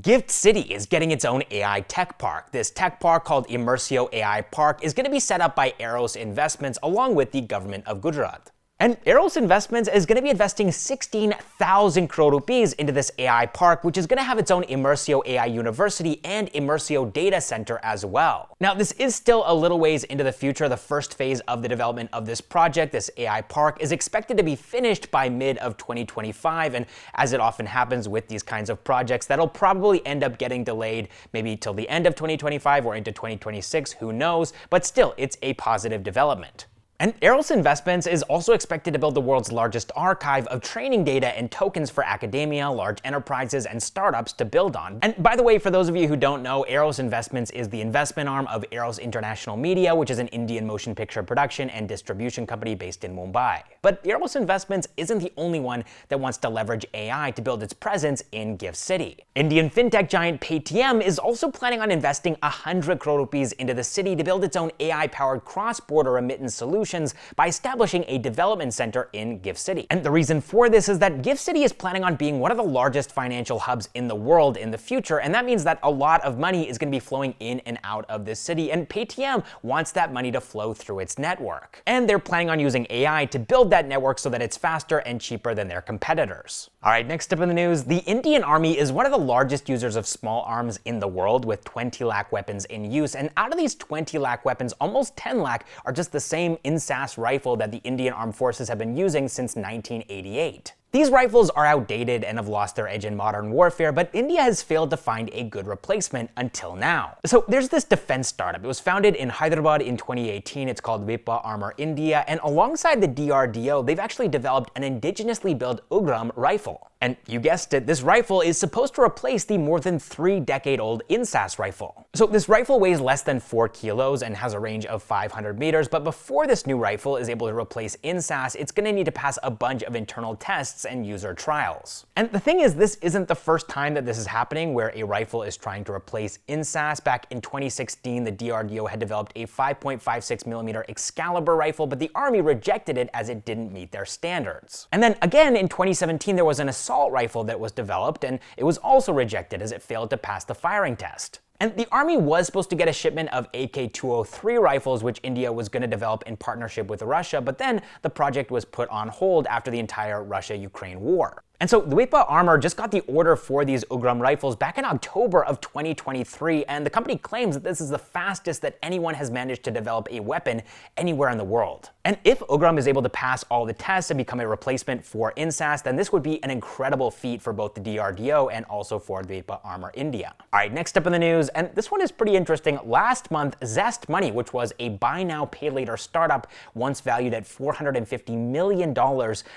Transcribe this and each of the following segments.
Gift City is getting its own AI tech park. This tech park called Immersio AI Park is going to be set up by Eros Investments along with the government of Gujarat. And Eros Investments is going to be investing 16,000 crore rupees into this AI park, which is going to have its own Immersio AI University and Immersio Data Center as well. Now, this is still a little ways into the future. The first phase of the development of this project, this AI park, is expected to be finished by mid of 2025. And as it often happens with these kinds of projects, that'll probably end up getting delayed maybe till the end of 2025 or into 2026, who knows? But still, it's a positive development. And Eros Investments is also expected to build the world's largest archive of training data and tokens for academia, large enterprises, and startups to build on. And by the way, for those of you who don't know, Eros Investments is the investment arm of Eros International Media, which is an Indian motion picture production and distribution company based in Mumbai. But Eros Investments isn't the only one that wants to leverage AI to build its presence in Gift City. Indian fintech giant Paytm is also planning on investing 100 crore rupees into the city to build its own AI-powered cross-border remittance solution by establishing a development center in Gift City. And the reason for this is that Gift City is planning on being one of the largest financial hubs in the world in the future, and that means that a lot of money is going to be flowing in and out of this city, and Paytm wants that money to flow through its network. And they're planning on using AI to build that network so that it's faster and cheaper than their competitors. All right, next up in the news, the Indian Army is one of the largest users of small arms in the world with 20 lakh weapons in use, and out of these 20 lakh weapons, almost 10 lakh are just the same INSAS rifle that the Indian Armed Forces have been using since 1988. These rifles are outdated and have lost their edge in modern warfare, but India has failed to find a good replacement until now. So there's this defense startup. It was founded in Hyderabad in 2018. It's called Dvipa Armour India, and alongside the DRDO, they've actually developed an indigenously built Ugram rifle. And you guessed it, this rifle is supposed to replace the more than 3-decade-old INSAS rifle. So this rifle weighs less than 4 kilos and has a range of 500 meters, but before this new rifle is able to replace INSAS, it's going to need to pass a bunch of internal tests and user trials. And the thing is, this isn't the first time that this is happening where a rifle is trying to replace INSAS. Back in 2016, the DRDO had developed a 5.56mm Excalibur rifle, but the Army rejected it as it didn't meet their standards. And then again in 2017, there was an assault rifle that was developed, and it was also rejected as it failed to pass the firing test. And the Army was supposed to get a shipment of AK-203 rifles, which India was going to develop in partnership with Russia, but then the project was put on hold after the entire Russia-Ukraine war. And so Dvipa Armour just got the order for these Ugram rifles back in October of 2023, and the company claims that this is the fastest that anyone has managed to develop a weapon anywhere in the world. And if Ugram is able to pass all the tests and become a replacement for INSAS, then this would be an incredible feat for both the DRDO and also for Dvipa Armour India. All right, next up in the news, and this one is pretty interesting. Last month, ZestMoney, which was a buy now, pay later startup once valued at $450 million,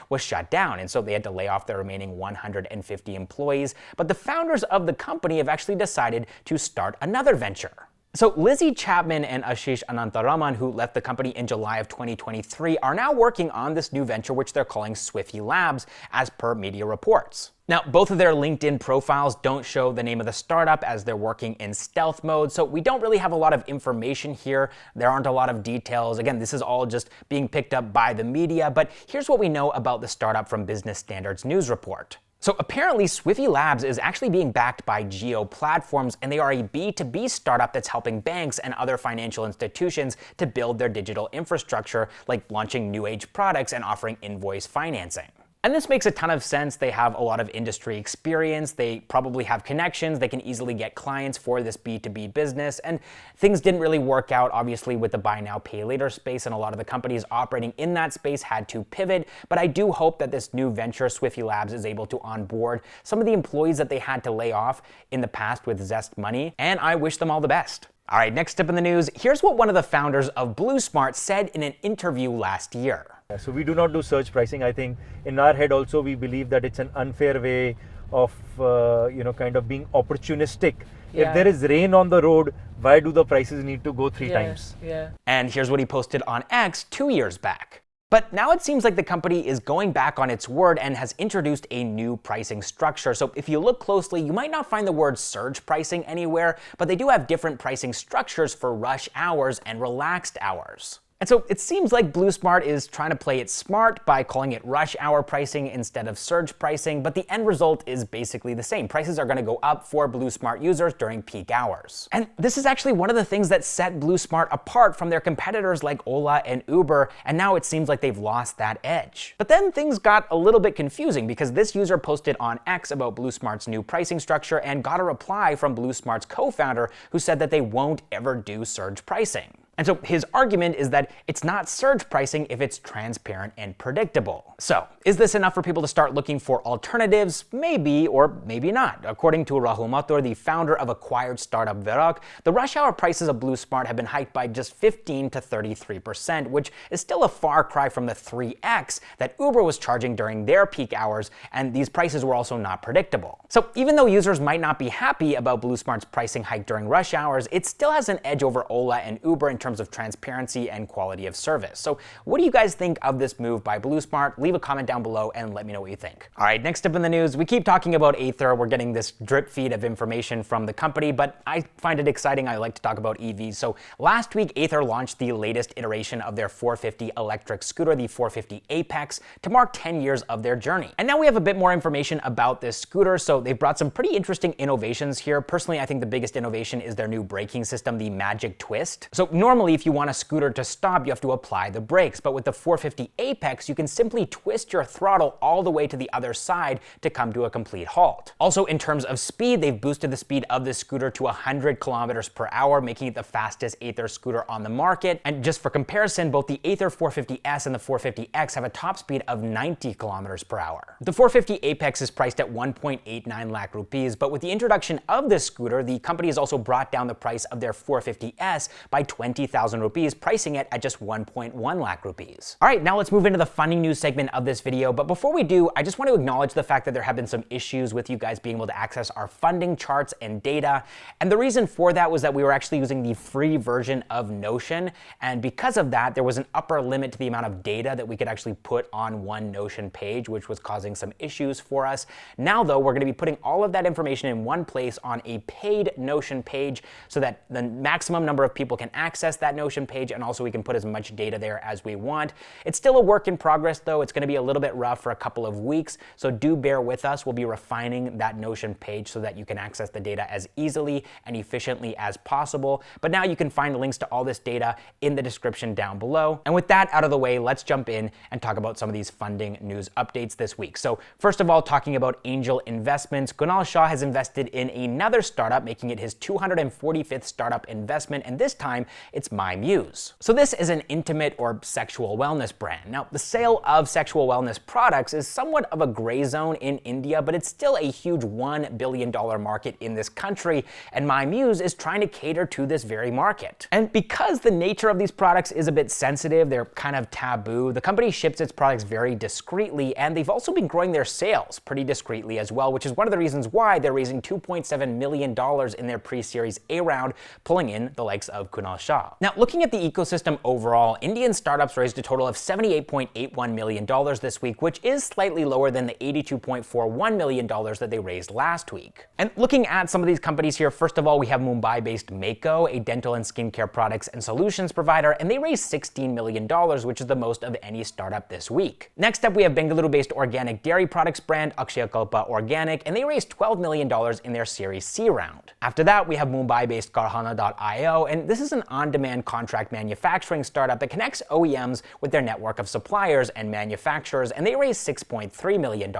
was shut down, and so they had to lay off their remaining 150 employees. But the founders of the company have actually decided to start another venture. So Lizzie Chapman and Ashish Anantaraman, who left the company in July of 2023, are now working on this new venture, which they're calling SwiffyLabs, as per media reports. Now, both of their LinkedIn profiles don't show the name of the startup as they're working in stealth mode, so we don't really have a lot of information here. There aren't a lot of details. Again, this is all just being picked up by the media, but here's what we know about the startup from Business Standard's news report. So apparently SwiffyLabs is actually being backed by Geo Platforms, and they are a B2B startup that's helping banks and other financial institutions to build their digital infrastructure, like launching new age products and offering invoice financing. And this makes a ton of sense. They have a lot of industry experience. They probably have connections. They can easily get clients for this B2B business. And things didn't really work out, obviously, with the buy now, pay later space. And a lot of the companies operating in that space had to pivot. But I do hope that this new venture, SwiffyLabs, is able to onboard some of the employees that they had to lay off in the past with ZestMoney. And I wish them all the best. All right, next up in the news, here's what one of the founders of BluSmart said in an interview last year. So we do not do surge pricing. I think in our head also we believe that it's an unfair way of kind of being opportunistic. Yeah. If there is rain on the road, why do the prices need to go three times? Yeah. And here's what he posted on X 2 years back. But now it seems like the company is going back on its word and has introduced a new pricing structure. So if you look closely, you might not find the word surge pricing anywhere, but they do have different pricing structures for rush hours and relaxed hours. And so it seems like BluSmart is trying to play it smart by calling it rush hour pricing instead of surge pricing, but the end result is basically the same. Prices are going to go up for BluSmart users during peak hours. And this is actually one of the things that set BluSmart apart from their competitors like Ola and Uber, and now it seems like they've lost that edge. But then things got a little bit confusing because this user posted on X about BluSmart's new pricing structure and got a reply from BluSmart's co-founder who said that they won't ever do surge pricing. And so his argument is that it's not surge pricing if it's transparent and predictable. So, is this enough for people to start looking for alternatives? Maybe, or maybe not. According to Rahul Mathur, the founder of acquired startup Virok, the rush hour prices of BluSmart have been hiked by just 15 to 33%, which is still a far cry from the 3x that Uber was charging during their peak hours, and these prices were also not predictable. So even though users might not be happy about BluSmart's pricing hike during rush hours, it still has an edge over Ola and Uber in terms of transparency and quality of service. So what do you guys think of this move by BluSmart? Leave a comment down below and let me know what you think. All right, next up in the news, we keep talking about Ather. We're getting this drip feed of information from the company, but I find it exciting. I like to talk about EVs. So last week, Ather launched the latest iteration of their 450 electric scooter, the 450 Apex, to mark 10 years of their journey. And now we have a bit more information about this scooter. So they've brought some pretty interesting innovations here. Personally, I think the biggest innovation is their new braking system, the Magic Twist. So normally, if you want a scooter to stop, you have to apply the brakes. But with the 450 Apex, you can simply twist your throttle all the way to the other side to come to a complete halt. Also, in terms of speed, they've boosted the speed of this scooter to 100 kilometers per hour, making it the fastest Ather scooter on the market. And just for comparison, both the Ather 450S and the 450X have a top speed of 90 kilometers per hour. The 450 Apex is priced at 1.89 lakh rupees, but with the introduction of this scooter, the company has also brought down the price of their 450S by 20,000 rupees, pricing it at just 1.1 lakh rupees. All right, now let's move into the funding news segment of this video. But before we do, I just want to acknowledge the fact that there have been some issues with you guys being able to access our funding charts and data. And the reason for that was that we were actually using the free version of Notion. And because of that, there was an upper limit to the amount of data that we could actually put on one Notion page, which was causing some issues for us. Now, though, we're going to be putting all of that information in one place on a paid Notion page so that the maximum number of people can access that Notion page, and also we can put as much data there as we want. It's still a work in progress, though. It's going to be a little bit rough for a couple of weeks, so do bear with us. We'll be refining that Notion page so that you can access the data as easily and efficiently as possible. But now you can find links to all this data in the description down below. And with that out of the way, let's jump in and talk about some of these funding news updates this week. So first of all, talking about angel investments, Kunal Shah has invested in another startup, making it his 245th startup investment, and this time it's MyMuse. So this is an intimate or sexual wellness brand. Now, the sale of sexual wellness products is somewhat of a gray zone in India, but it's still a huge $1 billion market in this country, and MyMuse is trying to cater to this very market. And because the nature of these products is a bit sensitive, they're kind of taboo, the company ships its products very discreetly, and they've also been growing their sales pretty discreetly as well, which is one of the reasons why they're raising $2.7 million in their pre-series A round, pulling in the likes of Kunal Shah. Now, looking at the ecosystem overall, Indian startups raised a total of $78.81 million this week, which is slightly lower than the $82.41 million that they raised last week. And looking at some of these companies here, first of all, we have Mumbai-based Mako, a dental and skincare products and solutions provider, and they raised $16 million, which is the most of any startup this week. Next up, we have Bengaluru-based organic dairy products brand Akshayakalpa Organic, and they raised $12 million in their Series C round. After that, we have Mumbai-based Karhana.io, and this is an on-demand contract manufacturing startup that connects OEMs with their network of suppliers and manufacturers, and they raised $6.3 million.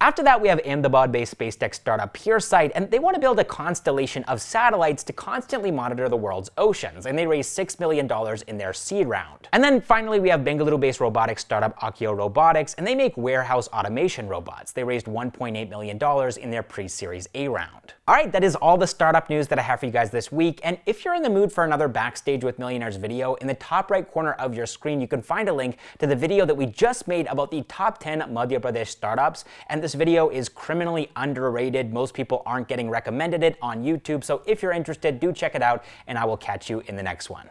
After that, we have Ahmedabad-based space tech startup PureSight, and they want to build a constellation of satellites to constantly monitor the world's oceans, and they raised $6 million in their seed round. And then finally, we have Bengaluru-based robotics startup Akio Robotics, and they make warehouse automation robots. They raised $1.8 million in their pre-series A round. All right, that is all the startup news that I have for you guys this week, and if you're in the mood for another Backstage with Millionaires video, in the top right corner of your screen, you can find a link to the video that we just made about the top 10 Madhya Pradesh startups, and this video is criminally underrated. Most people aren't getting recommended it on YouTube, so if you're interested, do check it out, and I will catch you in the next one.